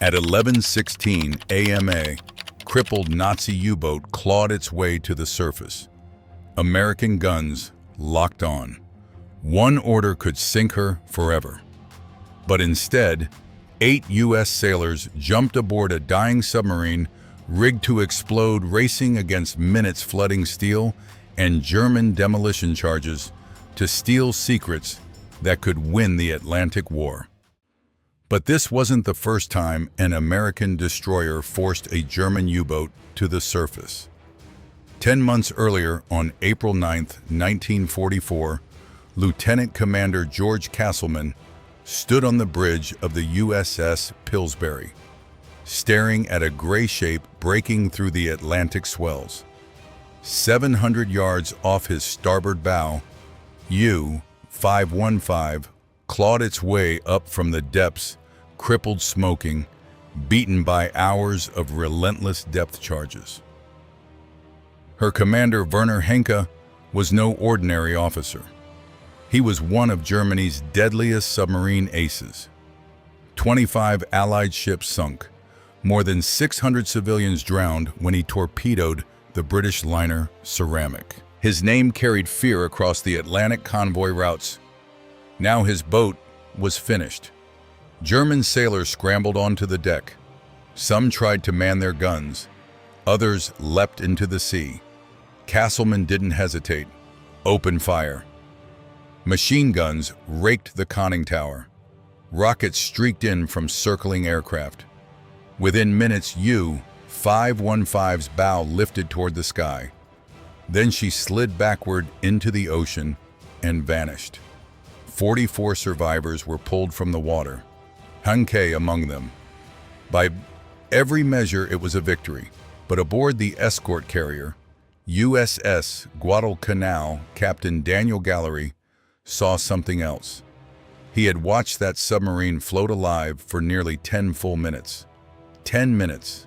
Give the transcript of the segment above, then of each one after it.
At 11:16 AMA, crippled Nazi U-boat clawed its way to the surface. American guns locked on. One order could sink her forever. But instead, 8 U.S. sailors jumped aboard a dying submarine rigged to explode, racing against minutes flooding steel and German demolition charges to steal secrets that could win the Atlantic War. But this wasn't the first time an American destroyer forced a German U-boat to the surface. 10 months earlier, on April 9, 1944, Lieutenant Commander George Castleman stood on the bridge of the USS Pillsbury, staring at a gray shape breaking through the Atlantic swells. 700 yards off his starboard bow, U-515 clawed its way up from the depths, crippled, smoking, beaten by hours of relentless depth charges. Her commander, Werner Henke, was no ordinary officer. He was one of Germany's deadliest submarine aces. 25 Allied ships sunk. More than 600 civilians drowned when he torpedoed the British liner Ceramic. His name carried fear across the Atlantic convoy routes. Now his boat was finished. German sailors scrambled onto the deck. Some tried to man their guns. Others leapt into the sea. Castleman didn't hesitate. Open fire. Machine guns raked the conning tower. Rockets streaked in from circling aircraft. Within minutes, U-515's bow lifted toward the sky. Then she slid backward into the ocean and vanished. 44 survivors were pulled from the water, Henke among them. By every measure, it was a victory. But aboard the escort carrier, USS Guadalcanal, Captain Daniel Gallery saw something else. He had watched that submarine float alive for nearly 10 full minutes. 10 minutes.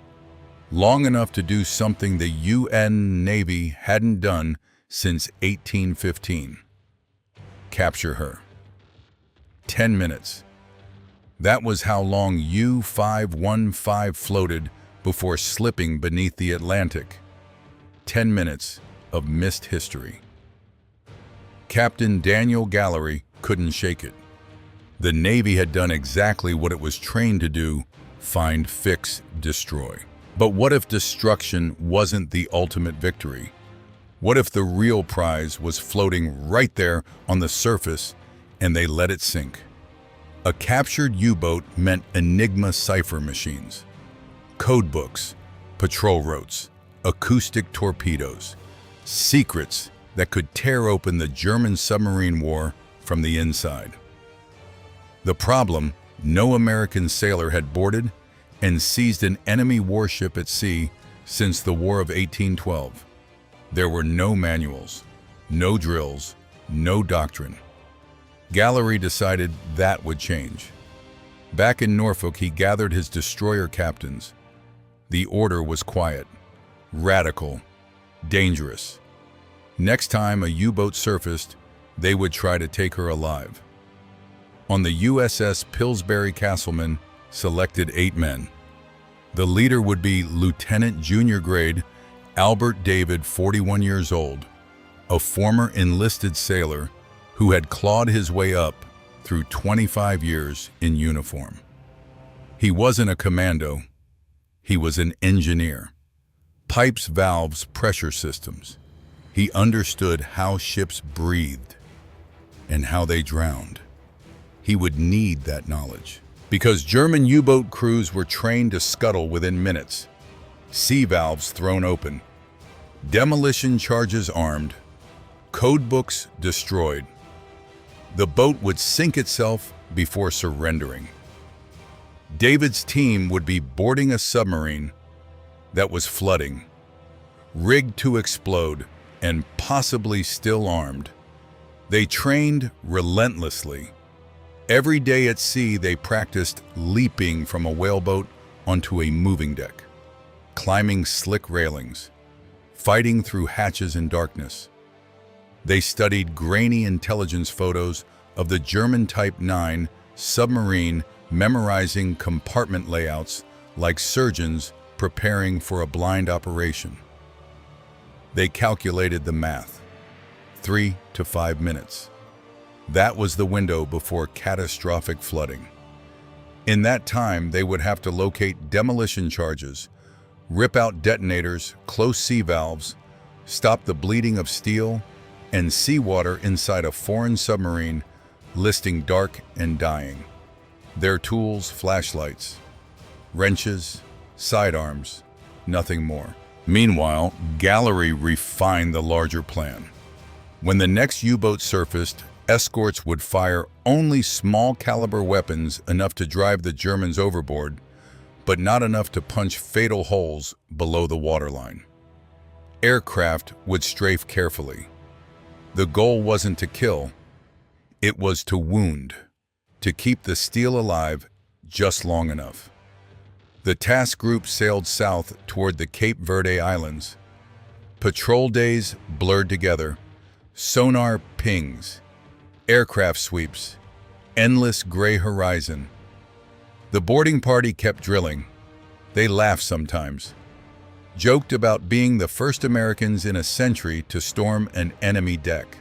Long enough to do something the UN Navy hadn't done since 1815. Capture her. 10 minutes. That was how long U-515 floated before slipping beneath the Atlantic. 10 minutes of missed history. Captain Daniel Gallery couldn't shake it. The Navy had done exactly what it was trained to do: find, fix, destroy. But what if destruction wasn't the ultimate victory? What if the real prize was floating right there on the surface and they let it sink? A captured U-boat meant Enigma cipher machines, code books, patrol routes, acoustic torpedoes, secrets that could tear open the German submarine war from the inside. The problem: no American sailor had boarded and seized an enemy warship at sea since the War of 1812. There were no manuals, no drills, no doctrine. Gallery decided that would change. Back in Norfolk, he gathered his destroyer captains. The order was quiet, radical, dangerous. Next time a U-boat surfaced, they would try to take her alive. On the USS Pillsbury, Castleman selected 8 men. The leader would be Lieutenant Junior Grade Albert David, 41 years old, a former enlisted sailor who had clawed his way up through 25 years in uniform. He wasn't a commando, he was an engineer. Pipes, valves, pressure systems. He understood how ships breathed and how they drowned. He would need that knowledge, because German U-boat crews were trained to scuttle within minutes. Sea valves thrown open, demolition charges armed, code books destroyed. The boat would sink itself before surrendering. David's team would be boarding a submarine that was flooding, rigged to explode, and possibly still armed. They trained relentlessly. Every day at sea, they practiced leaping from a whaleboat onto a moving deck, climbing slick railings, fighting through hatches in darkness. They studied grainy intelligence photos of the German Type 9 submarine memorizing compartment layouts like surgeons preparing for a blind operation. They calculated the math: 3 to 5 minutes. That was the window before catastrophic flooding. In that time, they would have to locate demolition charges, rip out detonators, close C-valves, stop the bleeding of steel, and seawater inside a foreign submarine listing dark and dying. Their tools: flashlights, wrenches, sidearms, nothing more. Meanwhile, Gallery refined the larger plan. When the next U-boat surfaced, escorts would fire only small-caliber weapons enough to drive the Germans overboard, but not enough to punch fatal holes below the waterline. Aircraft would strafe carefully. The goal wasn't to kill, it was to wound, to keep the steel alive just long enough. The task group sailed south toward the Cape Verde Islands. Patrol days blurred together, sonar pings, aircraft sweeps, endless gray horizon. The boarding party kept drilling. They laughed sometimes, joked about being the first Americans in a century to storm an enemy deck.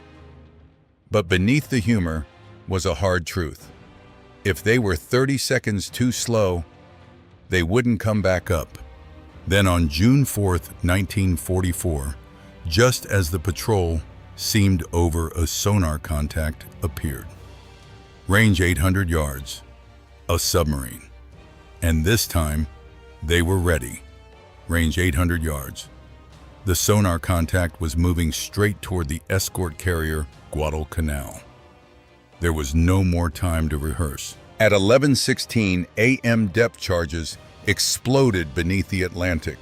But beneath the humor was a hard truth. If they were 30 seconds too slow, they wouldn't come back up. Then on June 4th, 1944, just as the patrol seemed over, a sonar contact appeared. Range 800 yards, a submarine. And this time, they were ready. Range 800 yards. The sonar contact was moving straight toward the escort carrier Guadalcanal. There was no more time to rehearse. At 11:16 a.m., depth charges exploded beneath the Atlantic.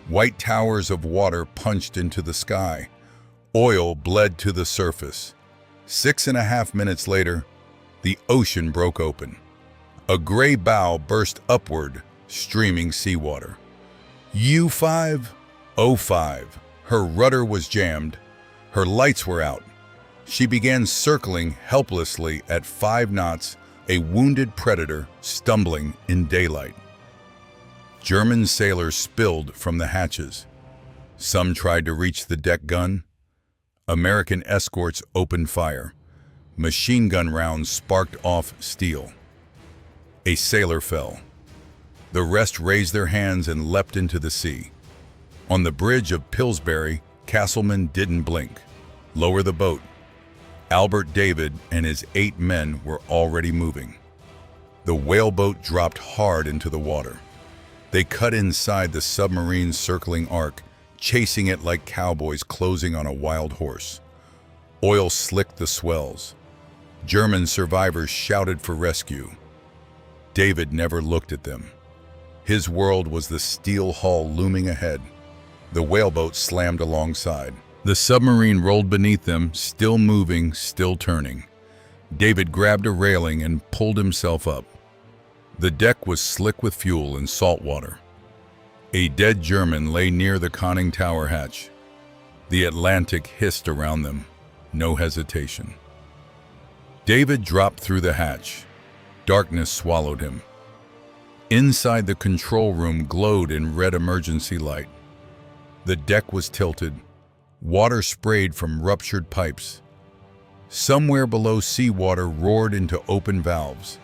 White towers of water punched into the sky. Oil bled to the surface. 6.5 minutes later, the ocean broke open. A gray bow burst upward, streaming seawater. U-505. Her rudder was jammed. Her lights were out. She began circling helplessly at 5 knots, a wounded predator stumbling in daylight. German sailors spilled from the hatches. Some tried to reach the deck gun. American escorts opened fire. Machine gun rounds sparked off steel. A sailor fell. The rest raised their hands and leapt into the sea. On the bridge of Pillsbury, Castleman didn't blink. Lower the boat. Albert David and his 8 men were already moving. The whaleboat dropped hard into the water. They cut inside the submarine's circling arc, chasing it like cowboys closing on a wild horse. Oil slicked the swells. German survivors shouted for rescue. David never looked at them. His world was the steel hull looming ahead. The whaleboat slammed alongside. The submarine rolled beneath them, still moving, still turning. David grabbed a railing and pulled himself up. The deck was slick with fuel and salt water. A dead German lay near the conning tower hatch. The Atlantic hissed around them. No hesitation. David dropped through the hatch. Darkness swallowed him. Inside, the control room glowed in red emergency light. The deck was tilted. Water sprayed from ruptured pipes. Somewhere below, seawater roared into open valves.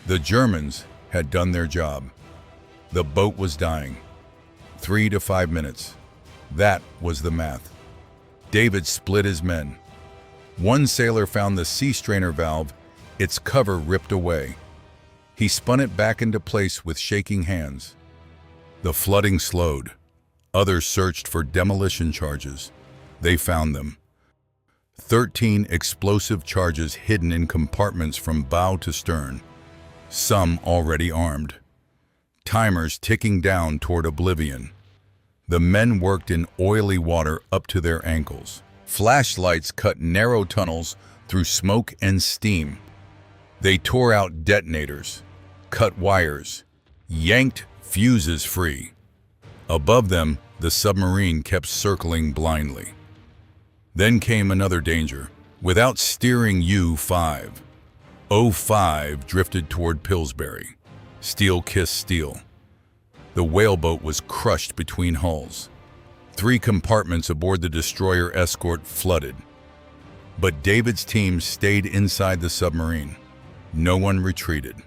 The Germans had done their job. The boat was dying. 3 to 5 minutes. That was the math. David split his men. One sailor found the sea strainer valve, its cover ripped away. He spun it back into place with shaking hands. The flooding slowed. Others searched for demolition charges. They found them. 13 explosive charges hidden in compartments from bow to stern, some already armed. Timers ticking down toward oblivion. The men worked in oily water up to their ankles. Flashlights cut narrow tunnels through smoke and steam. They tore out detonators, cut wires, yanked fuses free. Above them, the submarine kept circling blindly. Then came another danger. Without steering U-5, 05 drifted toward Pillsbury. Steel kissed steel. The whaleboat was crushed between hulls. 3 compartments aboard the destroyer escort flooded. But David's team stayed inside the submarine. No one retreated.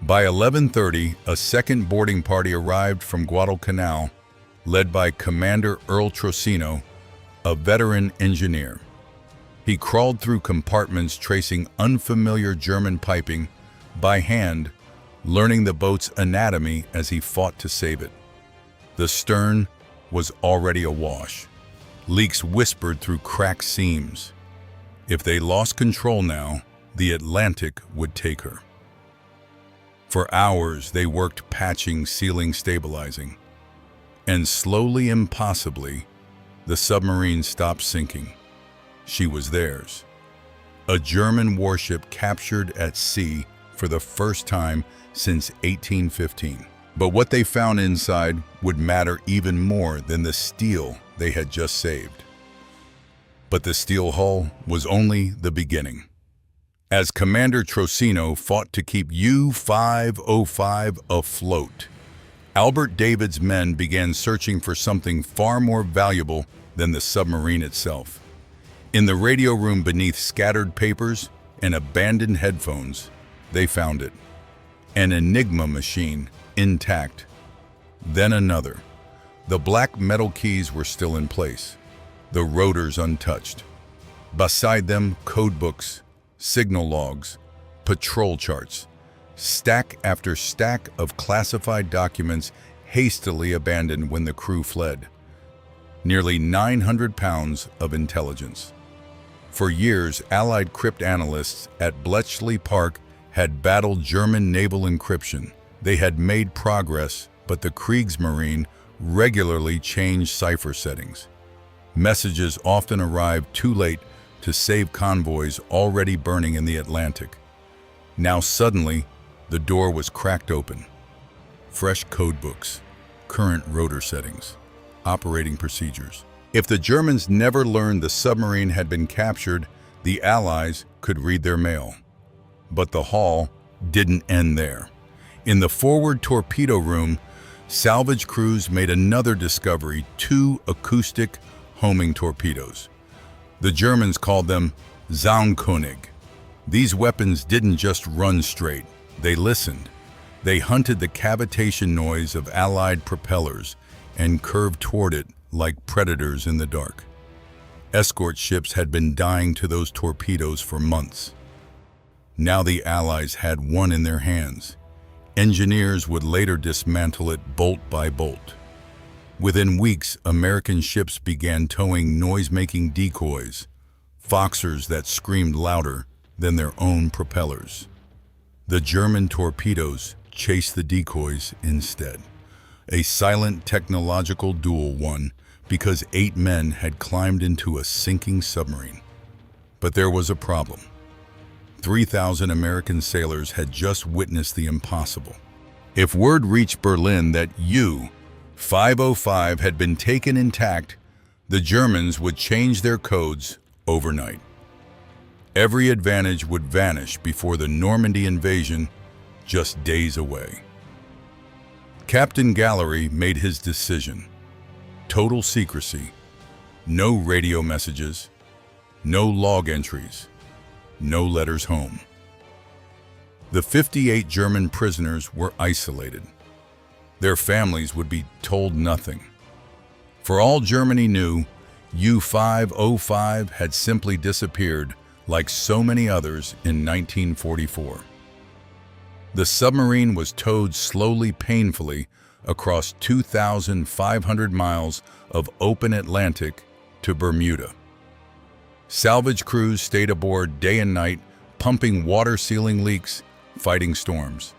By 11:30, a second boarding party arrived from Guadalcanal, led by Commander Earl Trocino, a veteran engineer. He crawled through compartments tracing unfamiliar German piping by hand, learning the boat's anatomy as he fought to save it. The stern was already awash. Leaks whispered through cracked seams. If they lost control now, the Atlantic would take her. For hours, they worked patching, sealing, stabilizing. And slowly, impossibly, the submarine stopped sinking. She was theirs. A German warship captured at sea for the first time since 1815. But what they found inside would matter even more than the steel they had just saved. But the steel hull was only the beginning. As Commander Trocino fought to keep U-505 afloat, Albert David's men began searching for something far more valuable than the submarine itself. In the radio room beneath scattered papers and abandoned headphones, they found it. An Enigma machine, intact. Then another. The black metal keys were still in place, the rotors untouched. Beside them, code books, signal logs, patrol charts, stack after stack of classified documents hastily abandoned when the crew fled. Nearly 900 pounds of intelligence. For years, Allied cryptanalysts at Bletchley Park had battled German naval encryption. They had made progress, but the Kriegsmarine regularly changed cipher settings. Messages often arrived too late to save convoys already burning in the Atlantic. Now suddenly, the door was cracked open. Fresh codebooks, current rotor settings, operating procedures. If the Germans never learned the submarine had been captured, the Allies could read their mail. But the haul didn't end there. In the forward torpedo room, salvage crews made another discovery: 2 acoustic homing torpedoes. The Germans called them Zaunkönig. These weapons didn't just run straight, they listened. They hunted the cavitation noise of Allied propellers and curved toward it like predators in the dark. Escort ships had been dying to those torpedoes for months. Now the Allies had one in their hands. Engineers would later dismantle it bolt by bolt. Within weeks, American ships began towing noise-making decoys, Foxers that screamed louder than their own propellers. The German torpedoes chased the decoys instead. A silent technological duel won because 8 men had climbed into a sinking submarine. But there was a problem. 3,000 American sailors had just witnessed the impossible. If word reached Berlin that U-505 had been taken intact, the Germans would change their codes overnight. Every advantage would vanish before the Normandy invasion, just days away. Captain Gallery made his decision. Total secrecy. No radio messages. No log entries. No letters home. The 58 German prisoners were isolated. Their families would be told nothing. For all Germany knew, U-505 had simply disappeared like so many others in 1944. The submarine was towed slowly, painfully, across 2,500 miles of open Atlantic to Bermuda. Salvage crews stayed aboard day and night, pumping water, sealing leaks, fighting storms.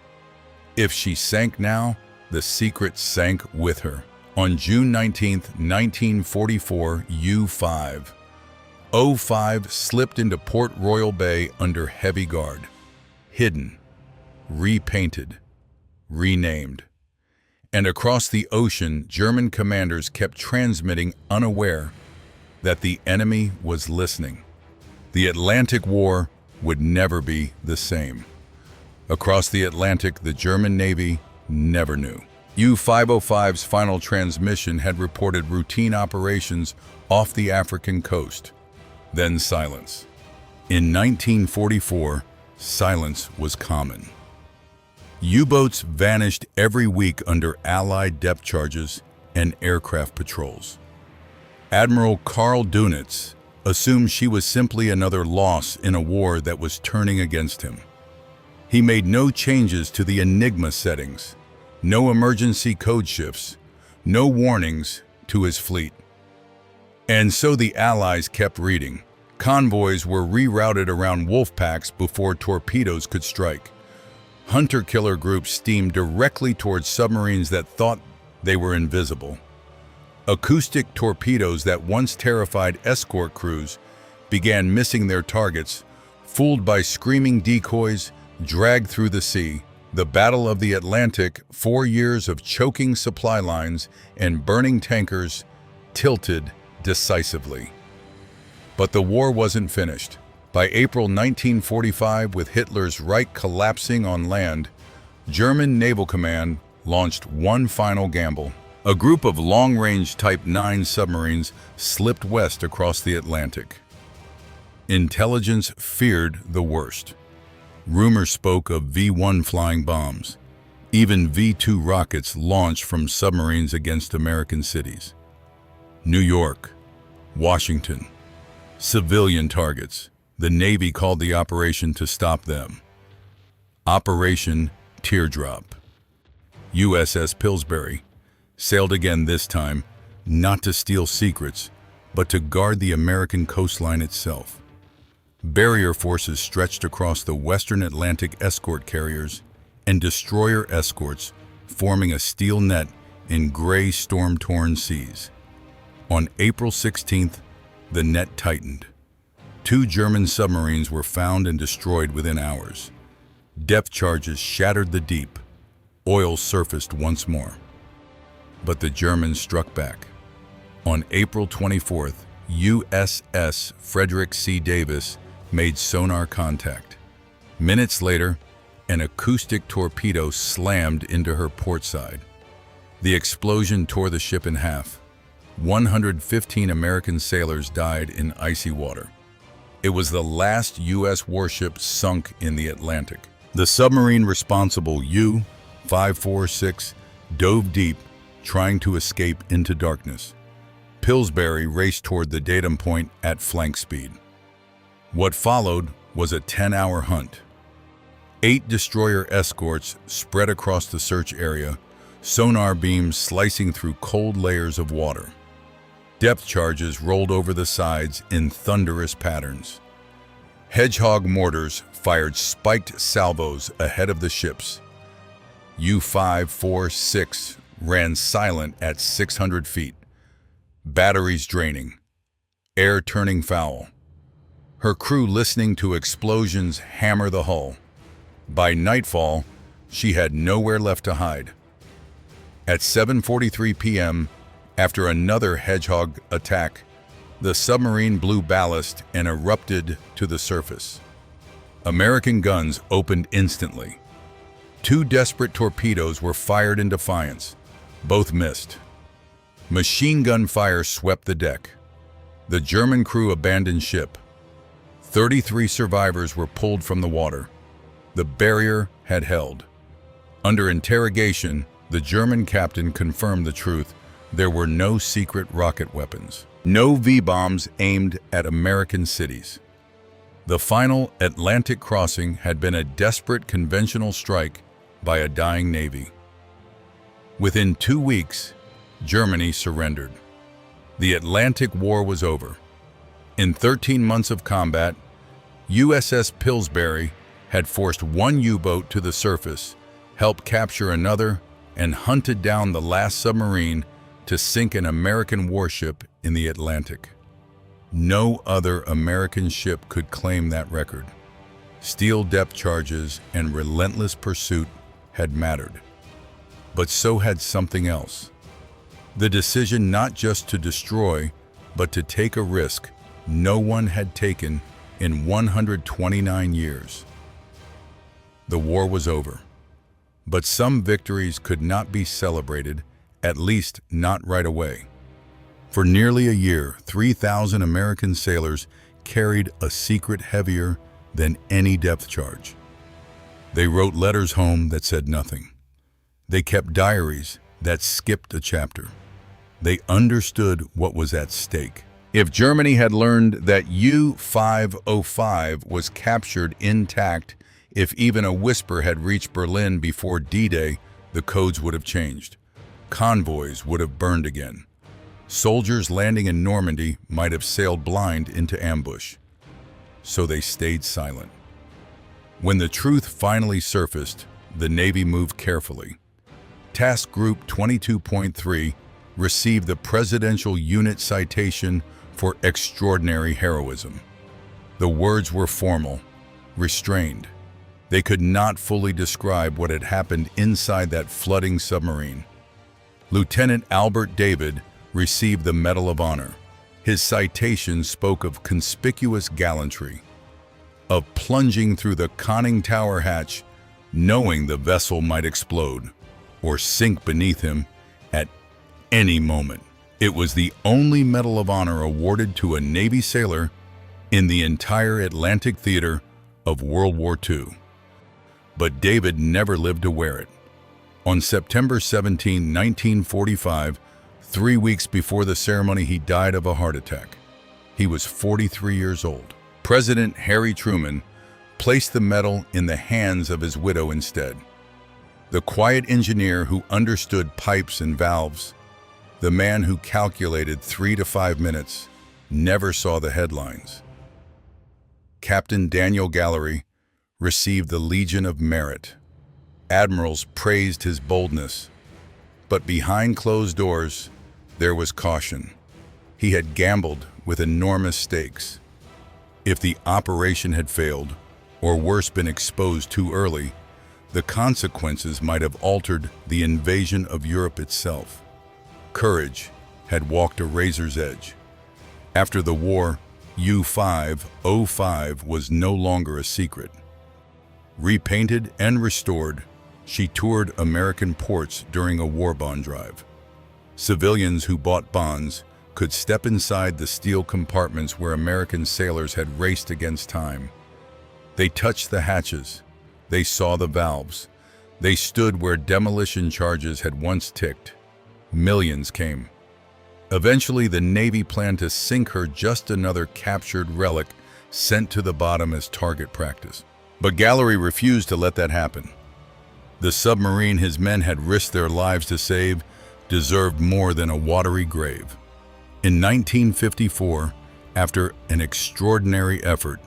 If she sank now, the secret sank with her. On June 19, 1944, U-505 slipped into Port Royal Bay under heavy guard. Hidden, repainted, renamed. And across the ocean, German commanders kept transmitting, unaware that the enemy was listening. The Atlantic War would never be the same. Across the Atlantic, the German Navy never knew. U-505's final transmission had reported routine operations off the African coast. Then silence. In 1944, silence was common. U-boats vanished every week under Allied depth charges and aircraft patrols. Admiral Karl Dönitz assumed she was simply another loss in a war that was turning against him. He made no changes to the Enigma settings, no emergency code shifts, no warnings to his fleet. And so the Allies kept reading. Convoys were rerouted around wolf packs before torpedoes could strike. Hunter-killer groups steamed directly towards submarines that thought they were invisible. Acoustic torpedoes that once terrified escort crews began missing their targets, fooled by screaming decoys, dragged through the sea. The Battle of the Atlantic, 4 years of choking supply lines and burning tankers, tilted decisively. But the war wasn't finished. By April 1945, with Hitler's Reich collapsing on land, German Naval Command launched one final gamble. A group of long-range Type 9 submarines slipped west across the Atlantic. Intelligence feared the worst. Rumors spoke of V-1 flying bombs, even V-2 rockets launched from submarines against American cities. New York, Washington, civilian targets. The Navy called the operation to stop them. Operation Teardrop. USS Pillsbury sailed again, this time not to steal secrets, but to guard the American coastline itself. Barrier forces stretched across the western Atlantic escort carriers and destroyer escorts, forming a steel net in gray storm-torn seas. On April 16th, the net tightened. 2 German submarines were found and destroyed within hours. Depth charges shattered the deep. Oil surfaced once more. But the Germans struck back. On April 24th, USS Frederick C. Davis made sonar contact. Minutes later, an acoustic torpedo slammed into her port side. The explosion tore the ship in half. 115 American sailors died in icy water. It was the last U.S. warship sunk in the Atlantic. The submarine responsible, U-546, dove deep, trying to escape into darkness. Pillsbury raced toward the datum point at flank speed. What followed was a 10-hour hunt. 8 destroyer escorts spread across the search area, sonar beams slicing through cold layers of water. Depth charges rolled over the sides in thunderous patterns. Hedgehog mortars fired spiked salvos ahead of the ships. U-546 ran silent at 600 feet. Batteries draining. Air turning foul. Her crew listening to explosions hammer the hull. By nightfall, she had nowhere left to hide. At 7:43 p.m., after another Hedgehog attack, the submarine blew ballast and erupted to the surface. American guns opened instantly. 2 desperate torpedoes were fired in defiance. Both missed. Machine gun fire swept the deck. The German crew abandoned ship. 33 survivors were pulled from the water. The barrier had held. Under interrogation, the German captain confirmed the truth. There were no secret rocket weapons. No V-bombs aimed at American cities. The final Atlantic crossing had been a desperate conventional strike by a dying navy. Within 2 weeks, Germany surrendered. The Atlantic War was over. In 13 months of combat, USS Pillsbury had forced 1 U-boat to the surface, helped capture another, and hunted down the last submarine to sink an American warship in the Atlantic. No other American ship could claim that record. Steel depth charges and relentless pursuit had mattered. But so had something else. The decision not just to destroy, but to take a risk no one had taken in 129 years. The war was over, but some victories could not be celebrated, at least not right away. For nearly a year, 3,000 American sailors carried a secret heavier than any depth charge. They wrote letters home that said nothing. They kept diaries that skipped a chapter. They understood what was at stake. If Germany had learned that U-505 was captured intact, if even a whisper had reached Berlin before D-Day, the codes would have changed. Convoys would have burned again. Soldiers landing in Normandy might have sailed blind into ambush. So they stayed silent. When the truth finally surfaced, the Navy moved carefully. Task Group 22.3 received the Presidential Unit Citation for extraordinary heroism. The words were formal, restrained. They could not fully describe what had happened inside that flooding submarine. Lieutenant Albert David received the Medal of Honor. His citation spoke of conspicuous gallantry, of plunging through the conning tower hatch, knowing the vessel might explode or sink beneath him at any moment. It was the only Medal of Honor awarded to a Navy sailor in the entire Atlantic theater of World War II. But David never lived to wear it. On September 17, 1945, 3 weeks before the ceremony, he died of a heart attack. He was 43 years old. President Harry Truman placed the medal in the hands of his widow instead. The quiet engineer who understood pipes and valves, the man who calculated 3 to 5 minutes, never saw the headlines. Captain Daniel Gallery received the Legion of Merit. Admirals praised his boldness, but behind closed doors, there was caution. He had gambled with enormous stakes. If the operation had failed, or worse, been exposed too early, the consequences might have altered the invasion of Europe itself. Courage had walked a razor's edge. After the war, U-505 was no longer a secret. Repainted and restored, she toured American ports during a war bond drive. Civilians who bought bonds could step inside the steel compartments where American sailors had raced against time. They touched the hatches. They saw the valves. They stood where demolition charges had once ticked. Millions came. Eventually, the Navy planned to sink her, just another captured relic sent to the bottom as target practice. But Gallery refused to let that happen. The submarine his men had risked their lives to save deserved more than a watery grave. In 1954, after an extraordinary effort,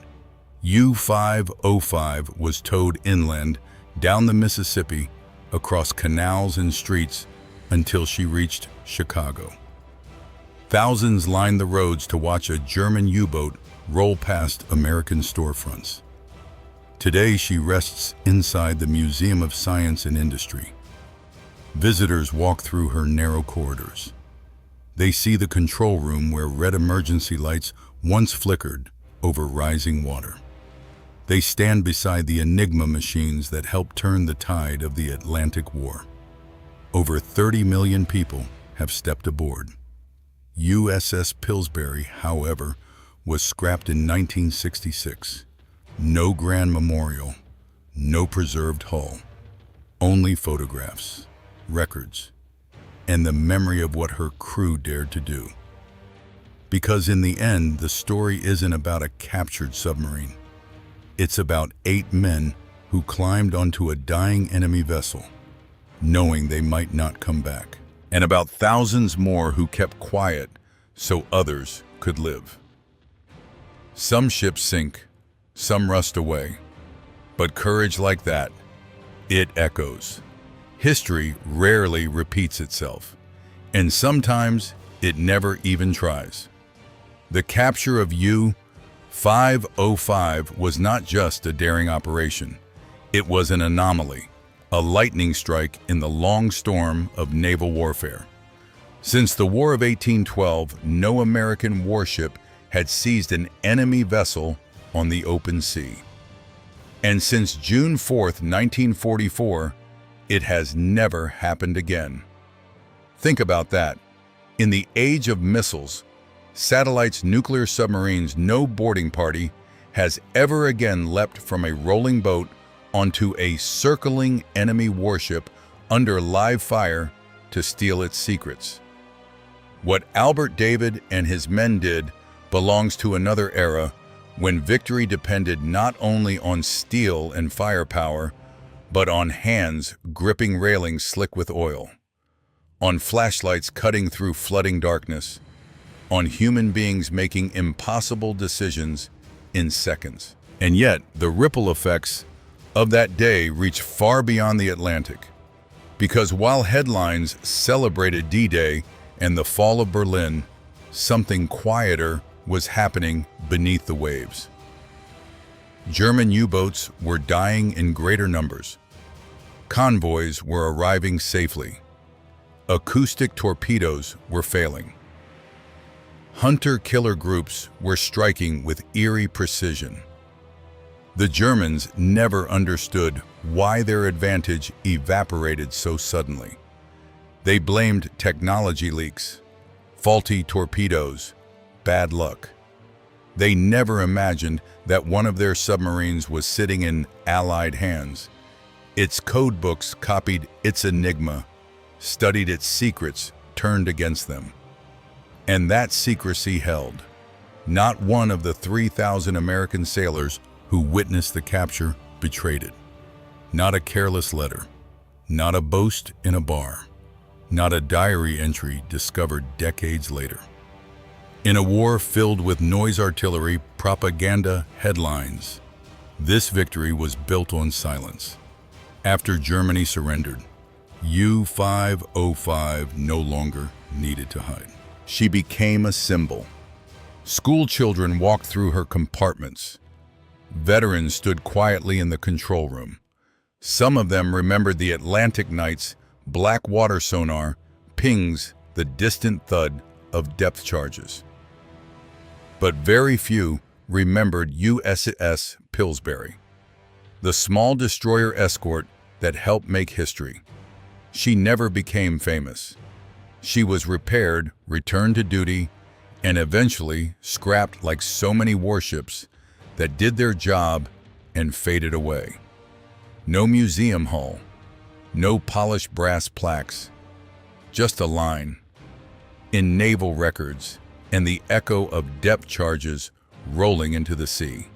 U-505 was towed inland, down the Mississippi, across canals and streets until she reached Chicago. Thousands lined the roads to watch a German U-boat roll past American storefronts. Today, she rests inside the Museum of Science and Industry. Visitors walk through her narrow corridors. They see the control room where red emergency lights once flickered over rising water. They stand beside the Enigma machines that helped turn the tide of the Atlantic War. Over 30 million people have stepped aboard. USS Pillsbury, however, was scrapped in 1966. No grand memorial, no preserved hull, only photographs, records, and the memory of what her crew dared to do. Because in the end, the story isn't about a captured submarine. It's about 8 men who climbed onto a dying enemy vessel, knowing they might not come back, and about thousands more who kept quiet so others could live. Some ships sink, some rust away, but courage like that, it echoes. History rarely repeats itself, and sometimes it never even tries. The capture of U-505 was not just a daring operation. It was an anomaly, a lightning strike in the long storm of naval warfare. Since the War of 1812, no American warship had seized an enemy vessel on the open sea. And since June 4th, 1944, it has never happened again. Think about that. In the age of missiles, satellites, nuclear submarines, no boarding party has ever again leapt from a rolling boat onto a circling enemy warship under live fire to steal its secrets. What Albert David and his men did belongs to another era when victory depended not only on steel and firepower, but on hands gripping railings slick with oil, on flashlights cutting through flooding darkness, on human beings making impossible decisions in seconds. And yet, the ripple effects of that day reach far beyond the Atlantic. Because while headlines celebrated D-Day and the fall of Berlin, something quieter was happening beneath the waves. German U-boats were dying in greater numbers. Convoys were arriving safely. Acoustic torpedoes were failing. Hunter-killer groups were striking with eerie precision. The Germans never understood why their advantage evaporated so suddenly. They blamed technology leaks, faulty torpedoes, bad luck. They never imagined that one of their submarines was sitting in Allied hands. Its code books copied its enigma, studied its secrets, turned against them. And that secrecy held. Not one of the 3,000 American sailors who witnessed the capture betrayed it. Not a careless letter, not a boast in a bar, not a diary entry discovered decades later. In a war filled with noise artillery, propaganda, headlines, this victory was built on silence. After Germany surrendered, U-505 no longer needed to hide. She became a symbol. School children walked through her compartments. Veterans stood quietly in the control room. Some of them remembered the Atlantic night's black water sonar pings the distant thud of depth charges. But very few remembered USS Pillsbury, the small destroyer escort that helped make history. She never became famous. She was repaired, returned to duty, and eventually scrapped like so many warships that did their job and faded away. No museum hull, no polished brass plaques, just a line in naval records and the echo of depth charges rolling into the sea.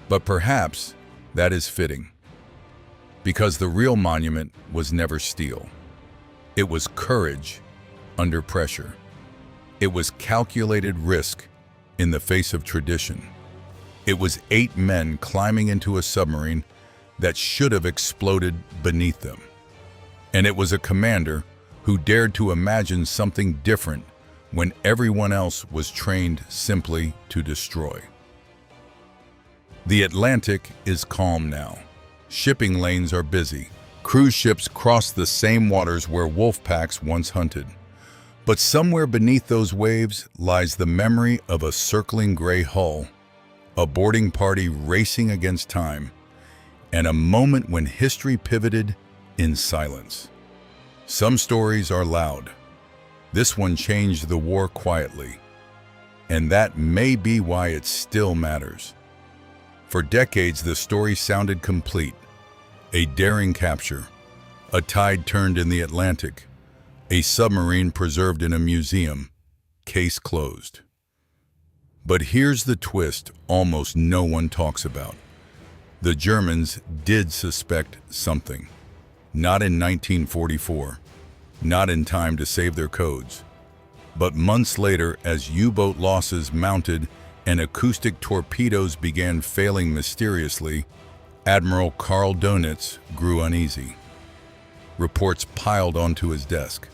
But perhaps that is fitting, because the real monument was never steel. It was courage under pressure. It was calculated risk in the face of tradition. It was 8 men climbing into a submarine that should have exploded beneath them. And it was a commander who dared to imagine something different when everyone else was trained simply to destroy. The Atlantic is calm now. Shipping lanes are busy. Cruise ships cross the same waters where wolf packs once hunted. But somewhere beneath those waves lies the memory of a circling gray hull, a boarding party racing against time, and a moment when history pivoted in silence. Some stories are loud. This one changed the war quietly, and that may be why it still matters. For decades, the story sounded complete. A daring capture, a tide turned in the Atlantic, a submarine preserved in a museum, case closed. But here's the twist almost no one talks about. The Germans did suspect something. Not in 1944, not in time to save their codes, but months later as U-boat losses mounted and acoustic torpedoes began failing mysteriously, Admiral Karl Donitz grew uneasy. Reports piled onto his desk.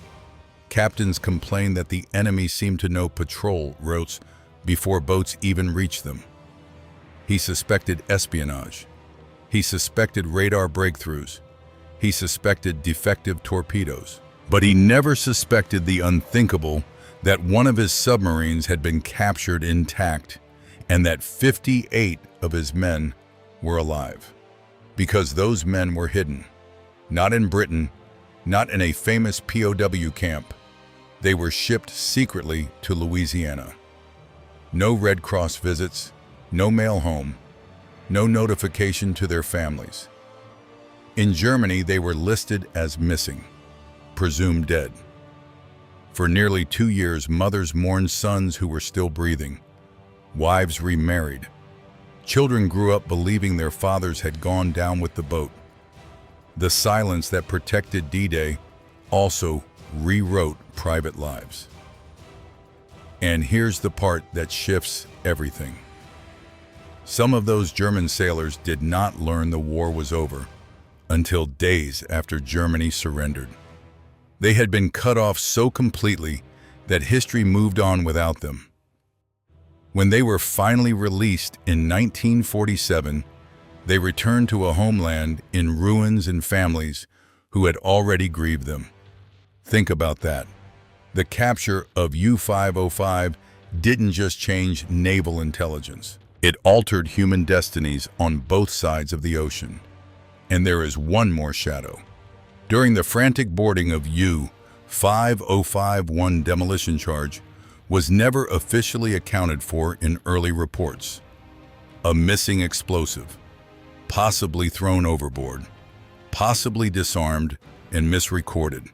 Captains complained that the enemy seemed to know patrol routes before boats even reached them. He suspected espionage. He suspected radar breakthroughs. He suspected defective torpedoes. But he never suspected the unthinkable, that one of his submarines had been captured intact and that 58 of his men were alive. Because those men were hidden, not in Britain, not in a famous POW camp. They were shipped secretly to Louisiana. No Red Cross visits, no mail home, no notification to their families. In Germany, they were listed as missing, presumed dead. For nearly 2 years, mothers mourned sons who were still breathing. Wives remarried. Children grew up believing their fathers had gone down with the boat. The silence that protected D-Day also rewrote private lives. And here's the part that shifts everything. Some of those German sailors did not learn the war was over until days after Germany surrendered. They had been cut off so completely that history moved on without them. When they were finally released in 1947, they returned to a homeland in ruins and families who had already grieved them. Think about that. The capture of U-505 didn't just change naval intelligence. It altered human destinies on both sides of the ocean. And there is one more shadow. During the frantic boarding of U-505, one demolition charge was never officially accounted for in early reports. A missing explosive, possibly thrown overboard, possibly disarmed and misrecorded.